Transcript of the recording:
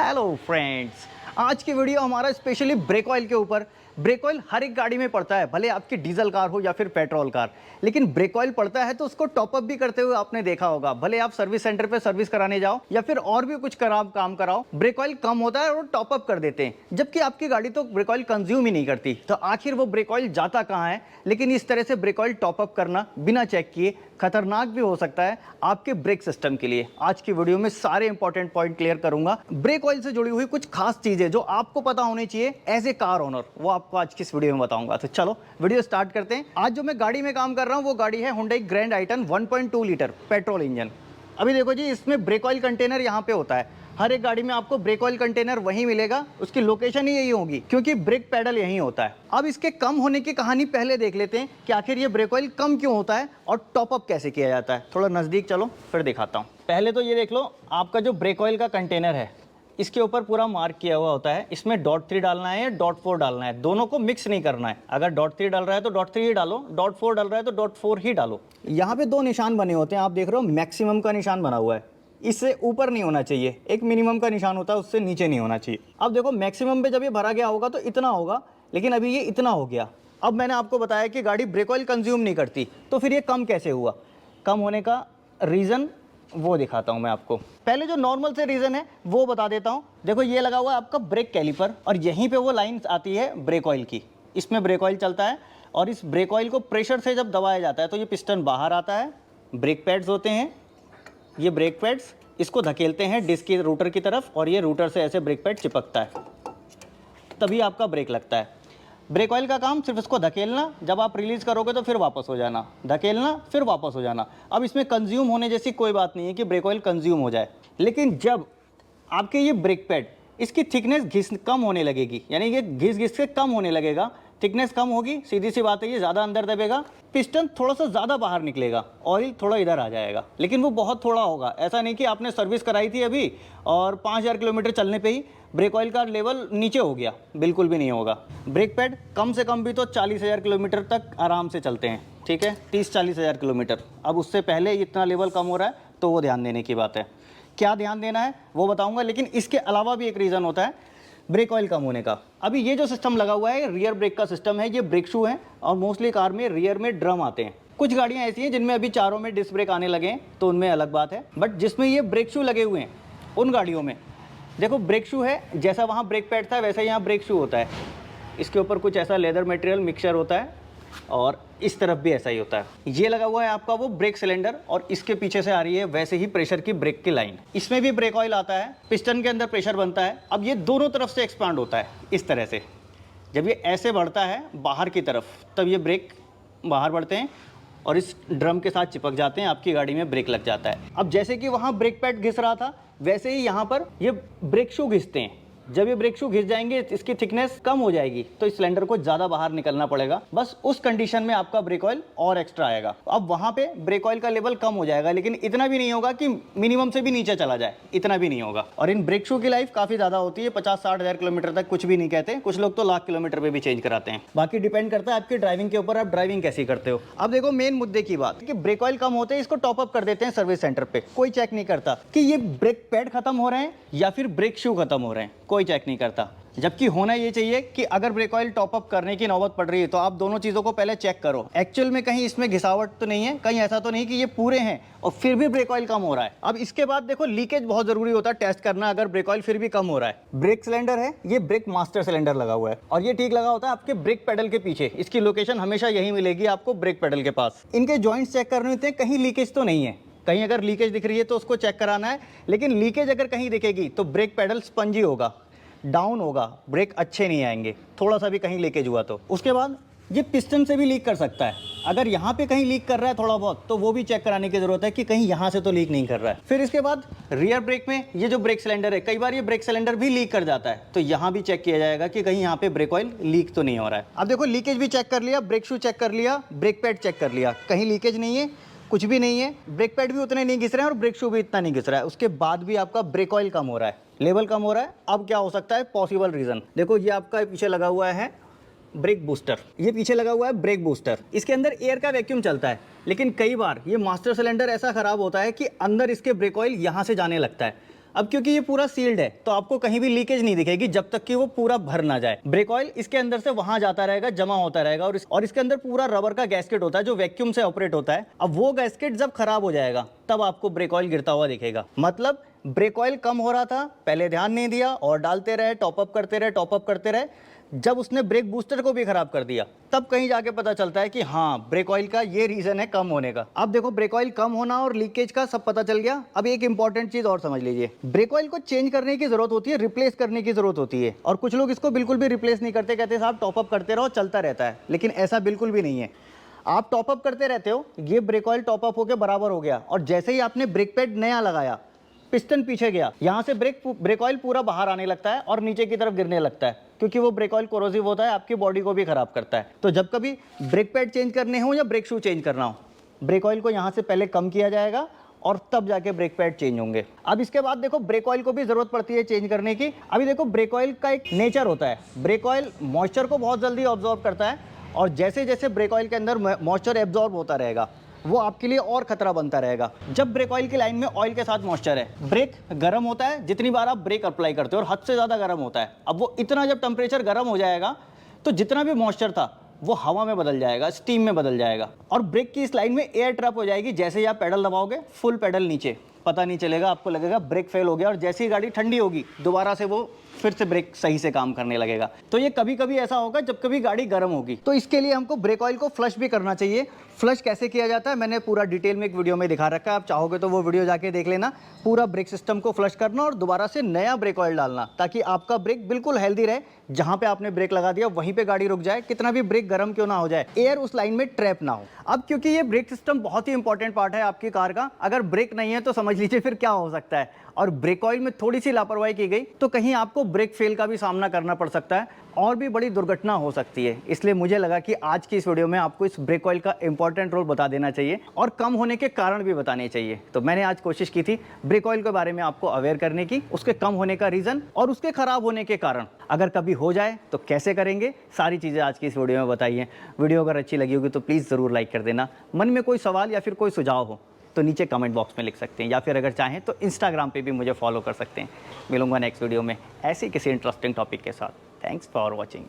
Hello friends, आज की video हमारा स्पेशली ब्रेक ऑयल के ऊपर। ब्रेक ऑयल हर एक गाड़ी में पड़ता है, भले आपकी डीजल कार हो या फिर पेट्रोल कार, लेकिन ब्रेक ऑयल पड़ता है तो उसको टॉपअप भी करते हुए आपने देखा होगा। भले आप सर्विस सेंटर पे सर्विस कराने जाओ या फिर और भी कुछ काम कराओ, ब्रेक ऑयल कम होता है और टॉपअप कर देते हैं, जबकि आपकी गाड़ी तो ब्रेक ऑयल कंज्यूम ही नहीं करती। तो आखिर वो ब्रेक ऑयल जाता कहाँ है? लेकिन इस तरह से ब्रेक ऑयल टॉपअप करना बिना चेक किए खतरनाक भी हो सकता है आपके ब्रेक सिस्टम के लिए। आज की वीडियो में सारे इंपॉर्टेंट पॉइंट क्लियर करूंगा। ब्रेक ऑयल से जुड़ी हुई कुछ खास चीजें जो आपको पता होनी चाहिए एज ए कार ओनर, वो आपको आज की इस वीडियो में बताऊंगा। तो चलो वीडियो स्टार्ट करते हैं। आज जो मैं गाड़ी में काम कर रहा हूं वो गाड़ी है Hyundai grand i10 1.2 litre petrol engine. अभी देखो जी, इसमें ब्रेक ऑयल कंटेनर यहाँ पे होता है। हर एक गाड़ी में आपको ब्रेक ऑयल कंटेनर वहीं मिलेगा, उसकी लोकेशन ही यही होगी क्योंकि ब्रेक पैडल यहीं होता है। अब इसके कम होने की कहानी पहले देख लेते हैं कि आखिर ये ब्रेक ऑयल कम क्यों होता है और टॉपअप कैसे किया जाता है। थोड़ा नज़दीक चलो फिर दिखाता हूँ। पहले तो ये देख लो, आपका जो ब्रेक ऑयल का कंटेनर है इसके ऊपर पूरा मार्क किया हुआ होता है। इसमें .3 डालना है या .4 डालना है, दोनों को मिक्स नहीं करना है। अगर .3 डाल रहा है तो .3 ही डालो, .4 डाल रहा है तो .4 ही डालो। यहाँ पे दो निशान बने होते हैं, आप देख रहे हो, मैक्सिमम का निशान बना हुआ है, इससे ऊपर नहीं होना चाहिए। एक मिनिमम का निशान होता है, उससे नीचे नहीं होना चाहिए। अब देखो, मैक्सिमम पे जब ये भरा गया होगा तो इतना होगा, लेकिन अभी ये इतना हो गया। अब मैंने आपको बताया कि गाड़ी ब्रेक ऑयल कंज्यूम नहीं करती, तो फिर ये कम कैसे हुआ? कम होने का रीज़न वो दिखाता हूँ मैं आपको। पहले जो नॉर्मल से रीज़न है वो बता देता हूँ। देखो, ये लगा हुआ है आपका ब्रेक कैलिपर और यहीं पे वो लाइन आती है ब्रेक ऑयल की। इसमें ब्रेक ऑयल चलता है और इस ब्रेक ऑयल को प्रेशर से जब दबाया जाता है तो ये पिस्टन बाहर आता है। ब्रेक पैड्स होते हैं, ये ब्रेक पैड्स, इसको धकेलते हैं डिस्क की रूटर की तरफ और ये रूटर से ऐसे ब्रेक पैड चिपकता है, तभी आपका ब्रेक लगता है। ब्रेक ऑयल का काम सिर्फ इसको धकेलना, जब आप रिलीज़ करोगे तो फिर वापस हो जाना, धकेलना फिर वापस हो जाना। अब इसमें कंज्यूम होने जैसी कोई बात नहीं है कि ब्रेक ऑयल कंज्यूम हो जाए, लेकिन जब आपके ये ब्रेक पैड, इसकी थिकनेस कम होने लगेगी, यानी ये घिस के कम होने लगेगा, थिकनेस कम होगी, सीधी सी बात है, ये ज़्यादा अंदर दबेगा, पिस्टन थोड़ा सा ज़्यादा बाहर निकलेगा, ऑयल थोड़ा इधर आ जाएगा, लेकिन वो बहुत थोड़ा होगा। ऐसा नहीं कि आपने सर्विस कराई थी अभी और 5000 किलोमीटर चलने पे ही ब्रेक ऑयल का लेवल नीचे हो गया, बिल्कुल भी नहीं होगा। ब्रेक पैड कम से कम भी तो 40,000 किलोमीटर तक आराम से चलते हैं, ठीक है, 30-40,000 किलोमीटर। अब उससे पहले इतना लेवल कम हो रहा है तो वो ध्यान देने की बात है। क्या ध्यान देना है वो बताऊँगा, लेकिन इसके अलावा भी एक रीज़न होता है ब्रेक ऑयल कम होने का। अभी ये जो सिस्टम लगा हुआ है, रियर ब्रेक का सिस्टम है, ये ब्रेक शू है और मोस्टली कार में रियर में ड्रम आते हैं। कुछ गाड़ियां ऐसी हैं जिनमें अभी चारों में डिस्क ब्रेक आने लगे हैं, तो उनमें अलग बात है, बट जिसमें ये ब्रेक शू लगे हुए हैं उन गाड़ियों में देखो, ब्रेक शू है, जैसा वहाँ ब्रेक पैड था वैसा यहाँ ब्रेक शू होता है। इसके ऊपर कुछ ऐसा लेदर मटेरियल मिक्सचर होता है और इस तरफ भी ऐसा ही होता है। ये लगा हुआ है आपका वो ब्रेक सिलेंडर और इसके पीछे से आ रही है वैसे ही प्रेशर की ब्रेक की लाइन। इसमें भी ब्रेक ऑयल आता है, पिस्टन के अंदर प्रेशर बनता है। अब ये दोनों तरफ से एक्सपांड होता है इस तरह से। जब ये ऐसे बढ़ता है बाहर की तरफ, तब ये ब्रेक बाहर बढ़ते हैं और इस ड्रम के साथ चिपक जाते हैं, आपकी गाड़ी में ब्रेक लग जाता है। अब जैसे कि वहाँ ब्रेक पैड घिस रहा था, वैसे ही यहाँ पर ये ब्रेक शू घिसते हैं। जब ये ब्रेक शू घिस जाएंगे, इसकी थिकनेस कम हो जाएगी, तो इस सिलेंडर को ज़्यादा बाहर निकलना पड़ेगा। बस उस कंडीशन में आपका ब्रेक ऑयल और एक्स्ट्रा आएगा। अब वहाँ पे ब्रेक ऑयल का लेवल कम हो जाएगा, लेकिन इतना भी नहीं होगा कि मिनिमम से भी नीचे चला जाए, इतना भी नहीं होगा। और इन ब्रेक शू की लाइफ काफ़ी ज़्यादा होती है, 50-60 हज़ार किलोमीटर तक कुछ भी नहीं कहते। कुछ लोग तो लाख किलोमीटर पर भी चेंज कराते हैं। बाकी डिपेंड करता है आपकी ड्राइविंग के ऊपर, आप ड्राइविंग कैसी करते हो। अब देखो, मेन मुद्दे की बात कि ब्रेक ऑयल कम होते हैं, इसको टॉपअप कर देते हैं सर्विस सेंटर पे। कोई चेक नहीं करता कि ये ब्रेक पैड खत्म हो रहे हैं या फिर ब्रेक शू खत्म हो रहे हैं, कोई चेक नहीं करता। जबकि होना ये चाहिए कि अगर ब्रेक ऑयल टॉपअप करने की नौबत पड़ रही है तो आप दोनों चीज़ों को पहले चेक करो, एक्चुअल में कहीं इसमें घिसावट तो नहीं है, कहीं ऐसा तो नहीं कि ये पूरे हैं और फिर भी ब्रेक ऑयल कम हो रहा है। अब इसके बाद देखो, लीकेज बहुत ज़रूरी होता है टेस्ट करना, अगर ब्रेक ऑयल फिर भी कम हो रहा है। ब्रेक सिलेंडर है, ये ब्रेक मास्टर सिलेंडर लगा हुआ है और ये ठीक लगा होता है आपके ब्रेक पेडल के पीछे। इसकी लोकेशन हमेशा यही मिलेगी आपको, ब्रेक पेडल के पास। इनके जॉइंट्स चेक करने होते हैं, कहीं लीकेज तो नहीं है। कहीं अगर लीकेज दिख रही है तो उसको चेक कराना है, लेकिन लीकेज अगर कहीं दिखेगी तो ब्रेक पेडल स्पंजी होगा, डाउन होगा, ब्रेक अच्छे नहीं आएंगे, थोड़ा सा भी कहीं लीकेज हुआ तो। उसके बाद ये पिस्टन से भी लीक कर सकता है। अगर यहाँ पे कहीं लीक कर रहा है थोड़ा बहुत, तो वो भी चेक कराने की ज़रूरत है कि कहीं यहाँ से तो लीक नहीं कर रहा है। फिर इसके बाद रियर ब्रेक में ये जो ब्रेक सिलेंडर है, कई बार ये ब्रेक सिलेंडर भी लीक कर जाता है, तो यहाँ भी चेक किया जाएगा कि कहीं यहाँ पे ब्रेक ऑयल लीक तो नहीं हो रहा है। अब देखो, लीकेज भी चेक कर लिया, ब्रेक शू चेक कर लिया, ब्रेक पैड चेक कर लिया, कहीं लीकेज नहीं है, कुछ भी नहीं है, ब्रेक पैड भी उतने नहीं घिस रहे हैं और ब्रेक शू भी इतना नहीं घिस रहा है। उसके बाद भी आपका ब्रेक ऑयल कम हो रहा है, लेवल कम हो रहा है। अब क्या हो सकता है पॉसिबल रीज़न? देखो, ये आपका पीछे लगा हुआ है ब्रेक बूस्टर, ये पीछे लगा हुआ है ब्रेक बूस्टर। इसके अंदर एयर का वैक्यूम चलता है, लेकिन कई बार ये मास्टर सिलेंडर ऐसा ख़राब होता है कि अंदर इसके ब्रेक ऑयल यहाँ से जाने लगता है। अब क्योंकि ये पूरा सील्ड है तो आपको कहीं भी लीकेज नहीं दिखेगी जब तक कि वो पूरा भर ना जाए। ब्रेक ऑयल इसके अंदर से वहां जाता रहेगा, जमा होता रहेगा और इसके अंदर पूरा रबर का गैस्केट होता है जो वैक्यूम से ऑपरेट होता है। अब वो गैस्केट जब खराब हो जाएगा तब आपको ब्रेक ऑयल गिरता हुआ दिखेगा। मतलब ब्रेक ऑयल कम हो रहा था, पहले ध्यान नहीं दिया और डालते रहे, टॉपअप करते रहे, जब उसने ब्रेक बूस्टर को भी खराब कर दिया तब कहीं जाके पता चलता है कि हाँ, ब्रेक ऑयल का ये रीजन है कम होने का। अब देखो, ब्रेक ऑयल कम होना और लीकेज का सब पता चल गया। अब एक इंपॉर्टेंट चीज और समझ लीजिए, ब्रेक ऑयल को चेंज करने की जरूरत होती है, रिप्लेस करने की जरूरत होती है। और कुछ लोग इसको बिल्कुल भी रिप्लेस नहीं करते, कहते साहब टॉपअप करते रहो, चलता रहता है। लेकिन ऐसा बिल्कुल भी नहीं है। आप टॉपअप करते रहते हो, ये ब्रेक ऑयल टॉपअप होकर बराबर हो गया और जैसे ही आपने ब्रेक पैड नया लगाया, पिस्टन पीछे गया, यहां से ब्रेक ऑयल पूरा बाहर आने लगता है और नीचे की तरफ गिरने लगता है, क्योंकि वो ब्रेक ऑयल कोरोसिव होता है, आपकी बॉडी को भी खराब करता है। तो जब कभी ब्रेक पैड चेंज करने हो या ब्रेक शू चेंज करना हो, ब्रेक ऑयल को यहां से पहले कम किया जाएगा और तब जाके ब्रेक पैड चेंज होंगे। अब इसके बाद देखो, ब्रेक ऑयल को भी जरूरत पड़ती है चेंज करने की। अभी देखो, ब्रेक ऑयल का एक नेचर होता है, ब्रेक ऑयल मॉइस्चर को बहुत जल्दी ऑब्जॉर्व करता है और जैसे जैसे ब्रेक ऑयल के अंदर मॉइस्चर एब्जॉर्ब होता रहेगा वो आपके लिए और खतरा बनता रहेगा। जब ब्रेक ऑयल की लाइन में ऑयल के साथ मॉइस्चर है, ब्रेक गर्म होता है, जितनी बार आप ब्रेक अप्लाई करते हो और हद से ज़्यादा गर्म होता है। अब वो इतना जब टेम्परेचर गर्म हो जाएगा तो जितना भी मॉइस्चर था वो हवा में बदल जाएगा, स्टीम में बदल जाएगा और ब्रेक की इस लाइन में एयर ट्रैप हो जाएगी। जैसे ही आप पेडल दबाओगे, फुल पेडल नीचे, पता नहीं चलेगा, आपको लगेगा ब्रेक फेल हो गया और जैसे ही गाड़ी ठंडी होगी दोबारा से वो फिर से ब्रेक सही से काम करने लगेगा। तो ये कभी कभी ऐसा होगा जब कभी गाड़ी गर्म होगी। तो इसके लिए हमको ब्रेक ऑयल को फ्लश भी करना चाहिए। फ्लश कैसे किया जाता है मैंने पूरा डिटेल में एक वीडियो में दिखा रखा है, आप चाहोगे तो वो वीडियो जाके देख लेना। पूरा ब्रेक सिस्टम को फ्लश करना और दोबारा से नया ब्रेक ऑयल डालना ताकि आपका ब्रेक बिल्कुल हेल्दी रहे। जहां पे आपने ब्रेक लगा दिया वहीं पे गाड़ी रुक जाए, कितना भी ब्रेक गर्म क्यों ना हो जाए, एयर उस लाइन में ट्रैप ना हो। अब क्योंकि ये ब्रेक सिस्टम बहुत ही इंपॉर्टेंट पार्ट है आपकी कार का, अगर ब्रेक नहीं है तो समझ लीजिए फिर क्या हो सकता है। और ब्रेक ऑयल में थोड़ी सी लापरवाही की गई तो कहीं आपको ब्रेक फेल का भी सामना करना पड़ सकता है और भी बड़ी दुर्घटना हो सकती है। इसलिए मुझे लगा कि आज की इस वीडियो में आपको इस ब्रेक ऑयल का इंपॉर्टेंट रोल बता देना चाहिए और कम होने के कारण भी बताने चाहिए। तो मैंने आज कोशिश की थी ब्रेक ऑयल के बारे में आपको अवेयर करने की, उसके कम होने का रीज़न और उसके खराब होने के कारण। अगर कभी हो जाए तो कैसे करेंगे, सारी चीज़ें आज की इस वीडियो में बताई हैं। वीडियो अगर अच्छी लगी होगी तो प्लीज़ ज़रूर लाइक कर देना। मन में कोई सवाल या फिर कोई सुझाव हो तो नीचे कमेंट बॉक्स में लिख सकते हैं या फिर अगर चाहें तो इंस्टाग्राम पे भी मुझे फॉलो कर सकते हैं। मिलूंगा नेक्स्ट वीडियो में ऐसे किसी इंटरेस्टिंग टॉपिक के साथ। Thanks for watching.